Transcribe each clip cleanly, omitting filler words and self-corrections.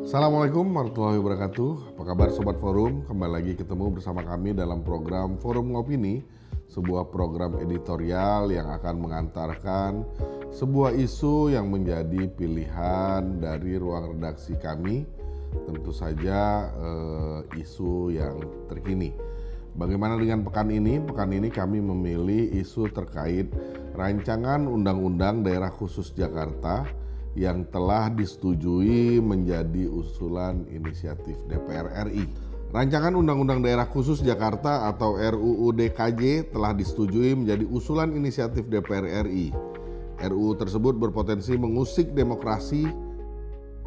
Assalamualaikum warahmatullahi wabarakatuh. Apa kabar Sobat Forum? Kembali lagi ketemu bersama kami dalam program Forum Ngopini, sebuah program editorial yang akan mengantarkan sebuah isu yang menjadi pilihan dari ruang redaksi kami. Tentu saja isu yang terkini. Bagaimana dengan pekan ini? Pekan ini kami memilih isu terkait rancangan Undang-Undang Daerah Khusus Jakarta yang telah disetujui menjadi usulan inisiatif DPR RI. Rancangan Undang-Undang Daerah Khusus Jakarta atau RUU DKJ telah disetujui menjadi usulan inisiatif DPR RI. RUU tersebut berpotensi mengusik demokrasi.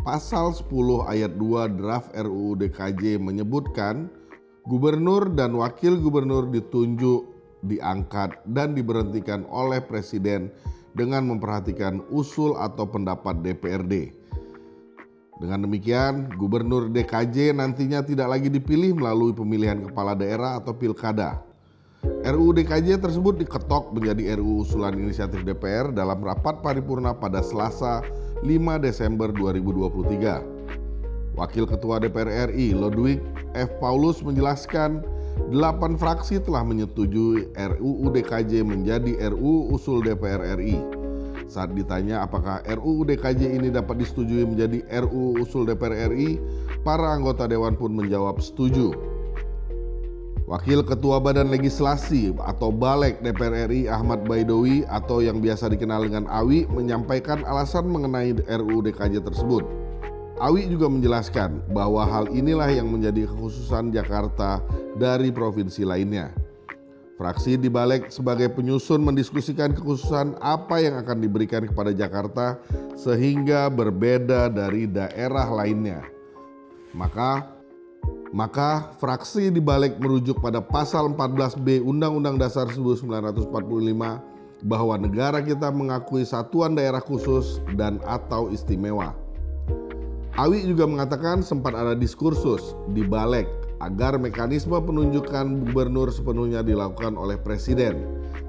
Pasal 10 ayat 2 draft RUU DKJ menyebutkan gubernur dan wakil gubernur ditunjuk, diangkat, dan diberhentikan oleh presiden dengan memperhatikan usul atau pendapat DPRD. Dengan demikian, Gubernur DKJ nantinya tidak lagi dipilih melalui pemilihan kepala daerah atau pilkada. RUU DKJ tersebut diketok menjadi RUU usulan inisiatif DPR dalam rapat paripurna pada Selasa 5 Desember 2023. Wakil Ketua DPR RI Lodwig F. Paulus menjelaskan 8 fraksi telah menyetujui RUU DKJ menjadi RUU usul DPR RI. Saat ditanya apakah RUU DKJ ini dapat disetujui menjadi RUU usul DPR RI, para anggota dewan pun menjawab setuju. Wakil Ketua Badan Legislasi atau Balek DPR RI Ahmad Baidowi atau yang biasa dikenal dengan Awi menyampaikan alasan mengenai RUU DKJ tersebut. Awi juga menjelaskan bahwa hal inilah yang menjadi kekhususan Jakarta dari provinsi lainnya. Fraksi di Balek sebagai penyusun mendiskusikan kekhususan apa yang akan diberikan kepada Jakarta sehingga berbeda dari daerah lainnya. Maka fraksi di Balek merujuk pada pasal 14B Undang-Undang Dasar 1945 bahwa negara kita mengakui satuan daerah khusus dan atau istimewa. Awi juga mengatakan sempat ada diskursus di Balek agar mekanisme penunjukan gubernur sepenuhnya dilakukan oleh presiden.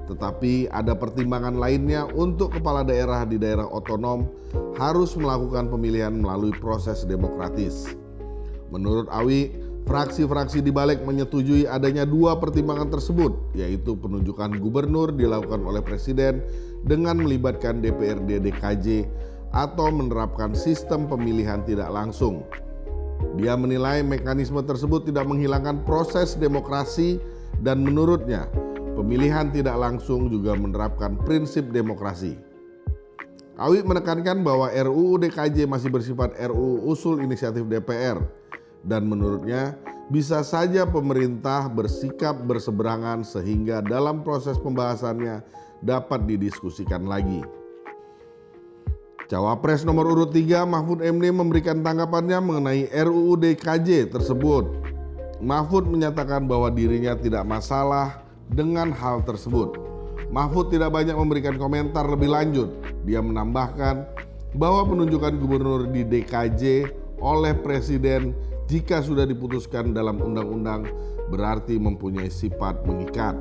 Tetapi ada pertimbangan lainnya untuk kepala daerah di daerah otonom harus melakukan pemilihan melalui proses demokratis. Menurut Awi, fraksi-fraksi di Balek menyetujui adanya 2 pertimbangan tersebut, yaitu penunjukan gubernur dilakukan oleh presiden dengan melibatkan DPRD DKJ atau menerapkan sistem pemilihan tidak langsung. Dia menilai mekanisme tersebut tidak menghilangkan proses demokrasi dan menurutnya pemilihan tidak langsung juga menerapkan prinsip demokrasi. Awi menekankan bahwa RUU DKJ masih bersifat RUU usul inisiatif DPR dan menurutnya bisa saja pemerintah bersikap berseberangan sehingga dalam proses pembahasannya dapat didiskusikan lagi. Cawapres nomor urut 3 Mahfud MD memberikan tanggapannya mengenai RUU DKJ tersebut. Mahfud menyatakan bahwa dirinya tidak masalah dengan hal tersebut. Mahfud tidak banyak memberikan komentar lebih lanjut. Dia menambahkan bahwa penunjukan gubernur di DKJ oleh presiden jika sudah diputuskan dalam undang-undang berarti mempunyai sifat mengikat.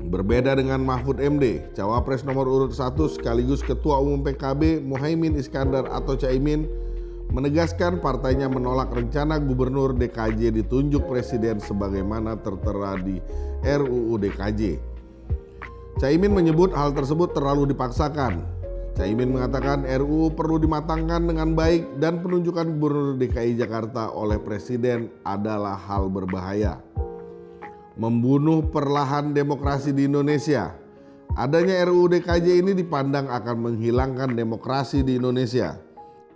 Berbeda dengan Mahfud MD, Cawapres nomor urut 1 sekaligus Ketua Umum PKB Muhaimin Iskandar atau Caimin menegaskan partainya menolak rencana gubernur DKJ ditunjuk presiden sebagaimana tertera di RUU DKJ. Caimin menyebut hal tersebut terlalu dipaksakan. Caimin mengatakan RUU perlu dimatangkan dengan baik dan penunjukan gubernur DKI Jakarta oleh presiden adalah hal berbahaya. Membunuh perlahan demokrasi di Indonesia. Adanya RUU DKJ ini dipandang akan menghilangkan demokrasi di Indonesia.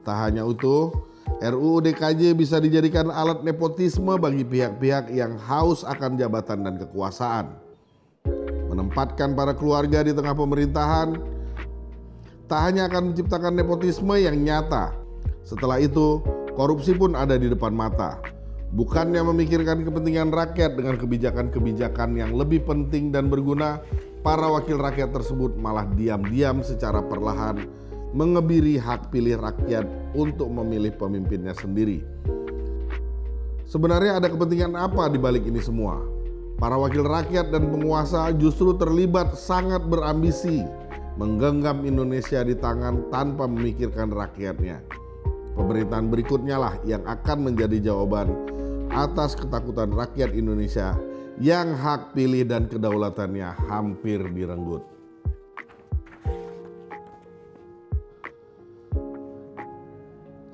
Tak hanya itu, RUU DKJ bisa dijadikan alat nepotisme bagi pihak-pihak yang haus akan jabatan dan kekuasaan. Menempatkan para keluarga di tengah pemerintahan, tak hanya akan menciptakan nepotisme yang nyata. Setelah itu, korupsi pun ada di depan mata. Bukannya memikirkan kepentingan rakyat dengan kebijakan-kebijakan yang lebih penting dan berguna, para wakil rakyat tersebut malah diam-diam secara perlahan mengebiri hak pilih rakyat untuk memilih pemimpinnya sendiri. Sebenarnya ada kepentingan apa di balik ini semua? Para wakil rakyat dan penguasa justru terlibat sangat berambisi menggenggam Indonesia di tangan tanpa memikirkan rakyatnya. Pemerintahan berikutnya lah yang akan menjadi jawaban atas ketakutan rakyat Indonesia yang hak pilih dan kedaulatannya hampir direnggut.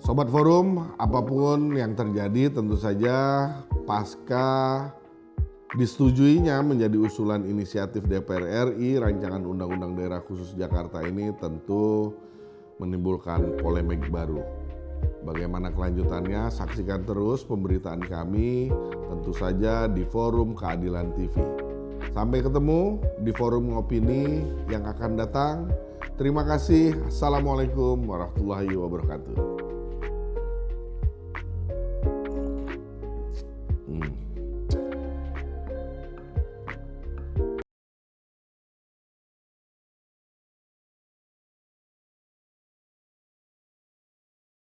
Sobat Forum, apapun yang terjadi tentu saja pasca disetujuinya menjadi usulan inisiatif DPR RI, rancangan Undang-Undang Daerah Khusus Jakarta ini tentu menimbulkan polemik baru. Bagaimana kelanjutannya? Saksikan terus pemberitaan kami tentu saja di Forum Keadilan TV. Sampai ketemu di Forum Opini yang akan datang. Terima kasih. Assalamualaikum warahmatullahi wabarakatuh.